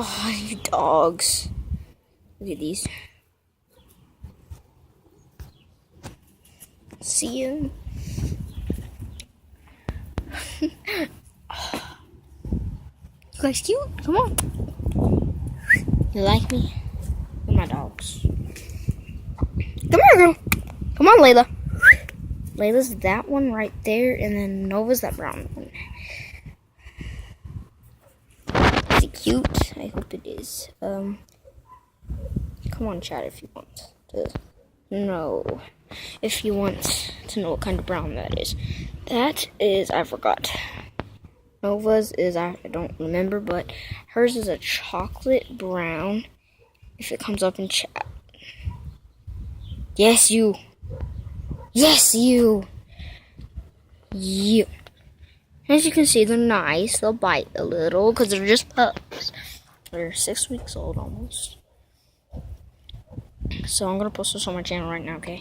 Oh, you dogs. Look at these. See you. You guys cute? Come on. You like me? Look at my dogs. Come here, girl. Come on, Layla. Layla's that one right there, and then Nova's that brown one. Is it cute? I hope it is. Come on, chat, if you want to know. If you want to know what kind of brown that is. That is, I forgot. Nova's is, I don't remember, but hers is a chocolate brown. If it comes up in chat. Yes, you. Yes, you. You. As you can see, they're nice. They'll bite a little because they're just pups. They're 6 weeks old almost. So I'm going to post this on my channel right now, okay?